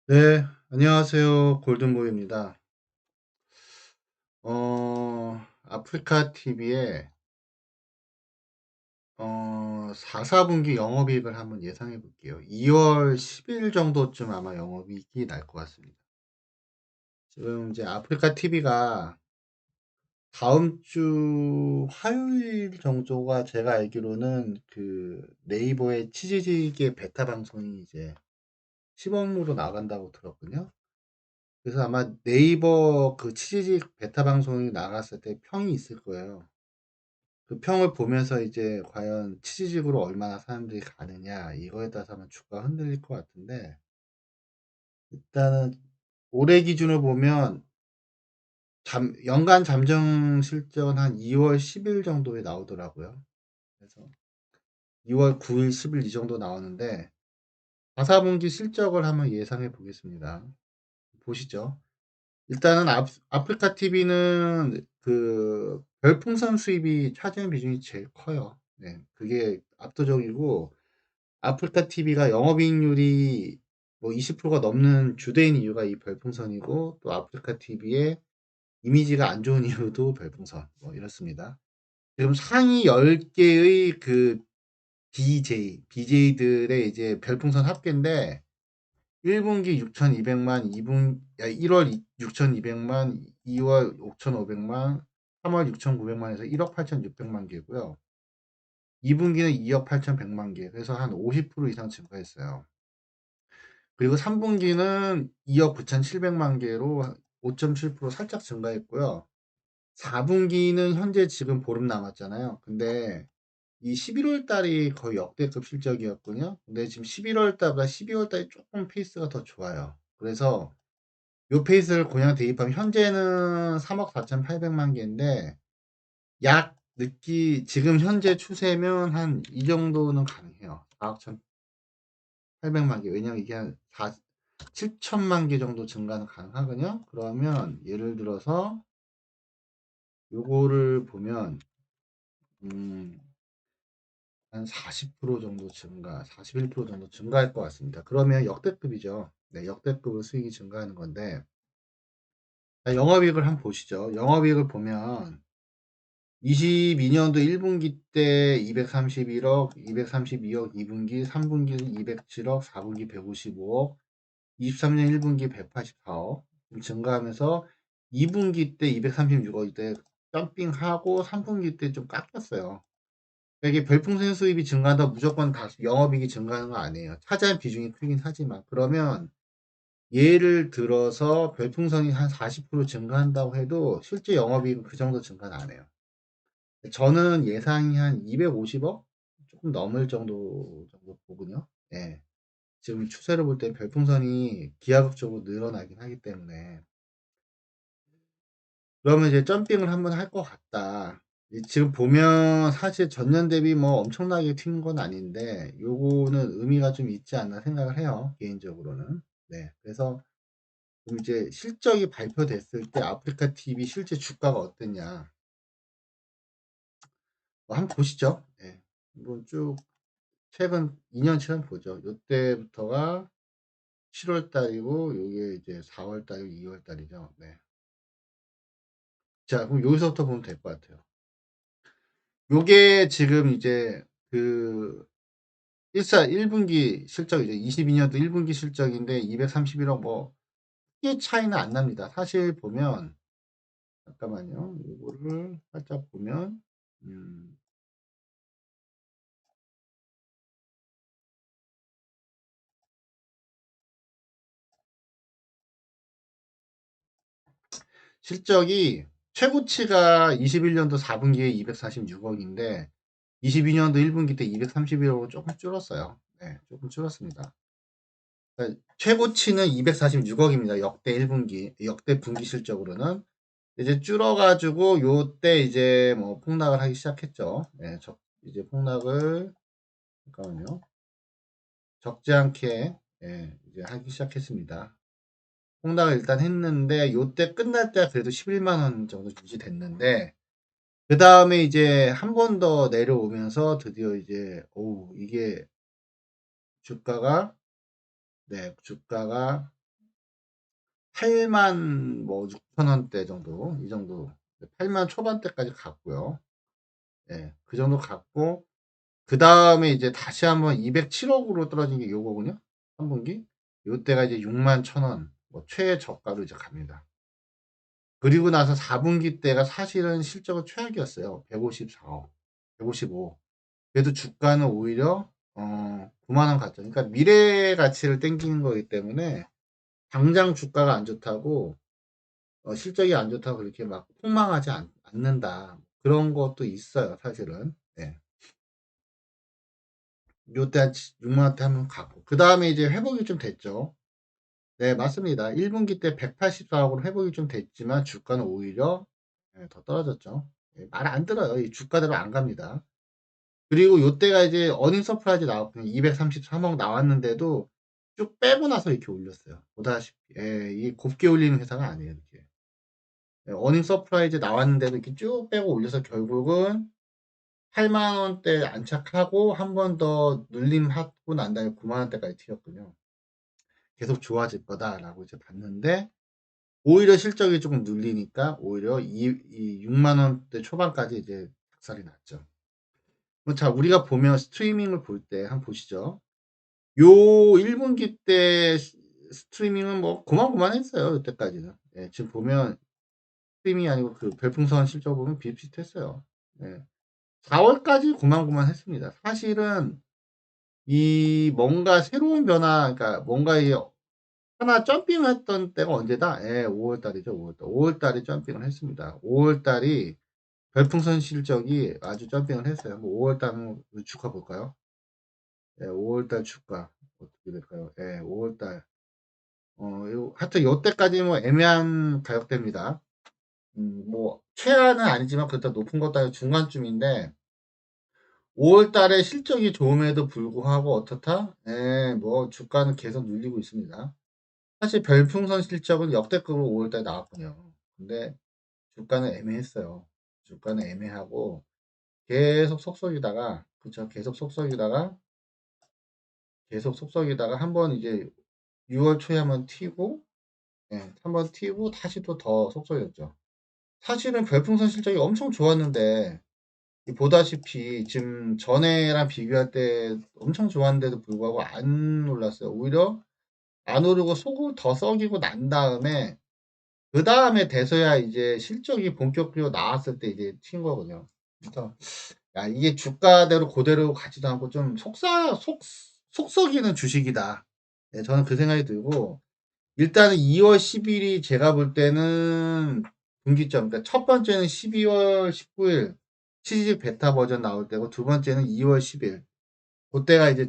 네, 안녕하세요. 골든보이입니다. 아프리카 TV에 4분기 영업이익을 한번 예상해 볼게요. 2월 10일 정도쯤 아마 영업이익이 날 것 같습니다. 지금 이제 아프리카 TV가 다음 주 화요일 정도가 제가 알기로는 그 네이버의 치지직의 베타 방송이 이제 시범으로 나간다고 들었거든요. 그래서 아마 네이버 그 치지직 베타 방송이 나갔을 때 평이 있을 거예요. 그 평을 보면서 이제 과연 치지직으로 얼마나 사람들이 가느냐 이거에 따라서 아마 주가가 흔들릴 것 같은데, 일단은 올해 기준으로 보면 연간 잠정 실적은 한 2월 10일 정도에 나오더라고요. 그래서 2월 9일, 10일 이 정도 나오는데 4, 4분기 실적을 한번 예상해 보겠습니다. 보시죠. 일단은 아프리카 TV는 그 별풍선 수입이 차지하는 비중이 제일 커요. 네, 그게 압도적이고, 아프리카 TV가 영업이익률이 뭐 20%가 넘는 주된 이유가 이 별풍선이고, 또 아프리카 TV의 이미지가 안 좋은 이유도 별풍선, 뭐 이렇습니다. 지금 상위 10개의 그 BJ들의 이제 별풍선 합계인데, 1분기 6,200만, 1월 6,200만, 2월 5,500만, 3월 6,900만에서 1억 8,600만 개고요. 2분기는 2억 8,100만 개. 그래서 한 50% 이상 증가했어요. 그리고 3분기는 2억 9,700만 개로 5.7% 살짝 증가했고요. 4분기는 현재 지금 보름 남았잖아요. 근데 이 11월 달이 거의 역대급 실적이었거든요. 근데 지금 11월 달보다 12월 달이 조금 페이스가 더 좋아요. 그래서 요 페이스를 그냥 대입하면 현재는 3억 4,800만 개인데, 약 지금 현재 추세면 한 이 정도는 가능해요. 4억 1,800만 개. 왜냐면 이게 한 7천만 개 정도 증가는 가능하거든요. 그러면 예를 들어서 요거를 보면 음, 한 40% 정도 증가, 41% 정도 증가할 것 같습니다. 그러면 역대급이죠. 네, 역대급으로 수익이 증가하는 건데, 영업이익을 한번 보시죠. 영업이익을 보면 22년도 1분기 때 231억, 232억, 2분기, 3분기는 207억, 4분기 155억, 23년 1분기 184억 증가하면서 2분기 때 236억 때 점핑하고 3분기 때 좀 깎였어요. 그러니까 이게 별풍선 수입이 증가한다 무조건 다 영업이익이 증가하는 거 아니에요. 차지하는 비중이 크긴 하지만, 그러면 예를 들어서 별풍선이 한 40% 증가한다고 해도 실제 영업이익은 그 정도 증가는 안 해요. 저는 예상이 한 250억? 조금 넘을 정도 보군요. 예. 지금 추세를 볼 때 별풍선이 기하급적으로 늘어나긴 하기 때문에. 그러면 이제 점핑을 한번 할 것 같다. 지금 보면 사실 전년 대비 뭐 엄청나게 튄 건 아닌데, 요거는 의미가 좀 있지 않나 생각을 해요. 개인적으로는. 네. 그래서 그럼 이제 실적이 발표됐을 때 아프리카 TV 실제 주가가 어땠냐. 뭐 한번 보시죠. 네. 한번 쭉 최근 2년치를 보죠. 요때부터가 7월 달이고, 요게 이제 4월 달이고, 2월 달이죠. 네. 자, 그럼 여기서부터 보면 될 것 같아요. 요게 지금 이제 그 1분기 실적이죠. 22년도 1분기 실적인데 231억, 뭐 크게 차이는 안 납니다. 사실 보면, 잠깐만요. 요거를 살짝 보면 음, 실적이 최고치가 21년도 4분기에 246억인데 22년도 1분기 때 231억으로 조금 줄었어요. 네, 조금 줄었습니다. 그러니까 최고치는 246억입니다. 역대 분기 실적으로는. 이제 줄어가지고 요때 이제 뭐 폭락을 하기 시작했죠. 네, 이제 폭락을, 잠깐만요. 적지 않게, 예, 이제 하기 시작했습니다. 폭락을 일단 했는데 요때 끝날 때 그래도 11만 원 정도 유지됐는데, 그 다음에 이제 한 번 더 내려오면서 드디어 이제 이게 주가가, 네, 주가가 8만 뭐 6천 원대 정도 이 정도 8만 초반대까지 갔고요. 예. 그 정도 갔고 그다음에 이제 다시 한번 207억 으로 떨어진 게 요거군요. 3 분기. 요때가 이제 6만 1천 원 뭐 최저가로 이제 갑니다. 그리고 나서 4 분기 때가 사실은 실적은 최악이었어요. 154억, 155. 그래도 주가는 오히려 9만 원 갔죠. 그러니까 미래 가치를 땡기는 거기 때문에 당장 주가가 안 좋다고 실적이 안 좋다고 그렇게 막 폭망하지 않는다. 그런 것도 있어요, 사실은. 네. 요때 한 6만 원대 한번 갔고 그다음에 이제 회복이 좀 됐죠. 네, 맞습니다. 1 분기 때 184억 으로 회복이 좀 됐지만 주가는 오히려 더 떨어졌죠. 예, 말 안 들어요. 이 주가대로 안 갑니다. 그리고 요때가 이제 어닝 서프라이즈 나왔거든요. 233억 나왔는데도 쭉 빼고 나서 이렇게 올렸어요. 보다시피 예, 이게 곱게 올리는 회사가 아니에요, 이렇게. 예, 어닝 서프라이즈 나왔는데도 이렇게 쭉 빼고 올려서 결국은 8만 원대 안착하고 한 번 더 눌림하고 난 다음에 9만 원대까지 튀었군요. 계속 좋아질 거다라고 이제 봤는데 오히려 실적이 조금 눌리니까 오히려 이 6만 원대 초반까지 이제 박살이 났죠. 그럼 자, 우리가 보면 스트리밍을 볼 때 한번 보시죠. 요 1 분기 때 스트리밍은 뭐 고만고만했어요, 이때까지는. 예, 지금 보면 스트리밍이 아니고 그 별풍선 실적 보면 비슷비슷했어요. 예. 4 월까지 고만고만했습니다. 사실은 이 뭔가 새로운 변화 그러니까 뭔가 이 하나 점핑했던 때가 언제다? 예, 5월 달이죠, 5월 달. 5월 달에 점핑을 했습니다. 5월 달이 별풍선 실적이 아주 점핑을 했어요. 한번 5월 달 한번 주가 볼까요? 예, 5월 달 주가 어떻게 될까요? 예, 5월 달. 요 하여튼 요때까지 뭐 애매한 가격대입니다. 뭐 최하는 아니지만 그렇다고 높은 것도 아니고 중간쯤인데 5월 달에 실적이 좋음에도 불구하고 어떻다? 예, 뭐 주가는 계속 눌리고 있습니다. 사실 별풍선 실적은 역대급으로 5월 달에 나왔거든요. 근데 주가는 애매했어요. 주가는 애매하고 계속 속썩이다가 그쵸? 계속 속썩이다가 한번 이제 6월 초에 한번 튀고 예, 한번 튀고 다시 또 더 속썩였죠. 사실은 별풍선 실적이 엄청 좋았는데 보다시피 지금 전해랑 비교할 때 엄청 좋았는데도 불구하고 안 올랐어요. 오히려 안 오르고 속을 더 썩이고 난 다음에 그다음에 돼서야 이제 실적이 본격적으로 나왔을 때 이제 튄 거거든요. 그래서 야, 이게 주가대로 고대로 가지도 않고 좀 속썩이는 주식이다. 예, 저는 그 생각이 들고 일단은 2월 10 일이 제가 볼 때는 분기점 그러니까 첫 번째는 12월 19일 취직 베타 버전 나올 때고 두 번째는 2월 10일 고때가 이제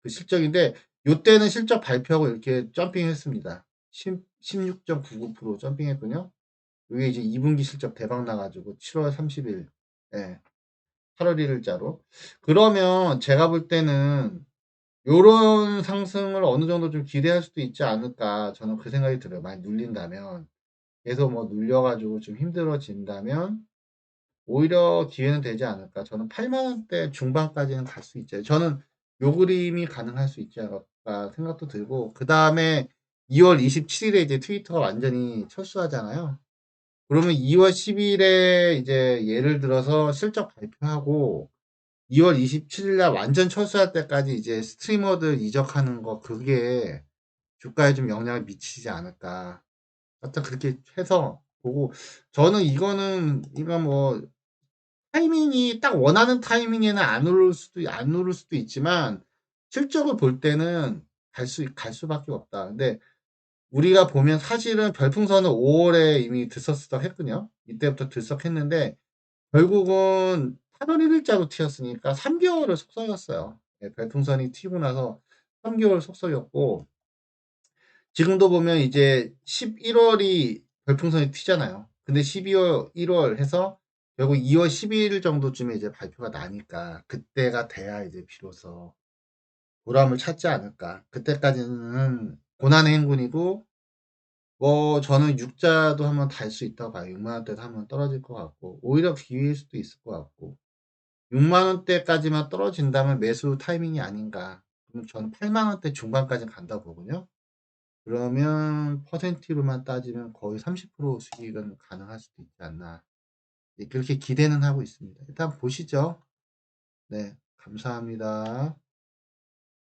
그 실적인데 요때는 실적 발표하고 이렇게 점핑했습니다. 16.99% 점핑했거든요. 요게 이제 2 분기 실적 대박 나 가지고 7월 30일 예. 8월 1 일자로. 그러면 제가 볼 때는 요런 상승을 어느 정도 좀 기대할 수도 있지 않을까 저는 그 생각이 들어요. 많이 눌린다면. 계속 뭐 눌려 가지고 좀 힘들어진다면 오히려 기회는 되지 않을까. 저는 8만 원대 중반까지는 갈 수 있죠. 저는 요 그림이 가능할 수 있지 않을까 생각도 들고 그다음에 2월 27 일에 이제 트위터가 완전히 철수하잖아요. 그러면 2월 10 일에 이제 예를 들어서 실적 발표하고 2월 27일 날 완전 철수할 때까지 이제 스트리머들 이적하는 거 그게 주가에 좀 영향을 미치지 않을까. 하여튼 그렇게 해서 보고 저는 이건 뭐 타이밍이 딱 원하는 타이밍에는 안 오를 수도 있지만 실적을 볼 때는 갈 수밖에 없다. 근데 우리가 보면 사실은 별풍선은 5 월에 이미 들썩들썩했거든요. 이때부터 들썩했는데 결국은 8월 1 일자로 튀었으니까 3 개월을 속썩였어요. 예, 별풍선이 튀고 나서 3 개월 속썩였고 지금도 보면 이제 11 월이 별풍선이 튀잖아요. 근데 12 월, 1월 해서 결국 2월 12일 정도쯤에 이제 발표가 나니까 그때가 돼야 이제 비로소 보람을 찾지 않을까. 그때까지는 고난의 행군이고 뭐 저는 육자도 한번 달 수 있다고 봐요. 6만 원대도 한번 떨어질 것 같고 오히려 기회일 수도 있을 것 같고 6만 원대까지만 떨어진다면 매수 타이밍이 아닌가. 그럼 저는 8만 원대 중반까지는 간다고 보거든요. 그러면 퍼센트로만 따지면 거의 30% 수익은 가능할 수도 있지 않나. 예 그렇게 기대는 하고 있습니다. 일단 보시죠. 네. 감사합니다.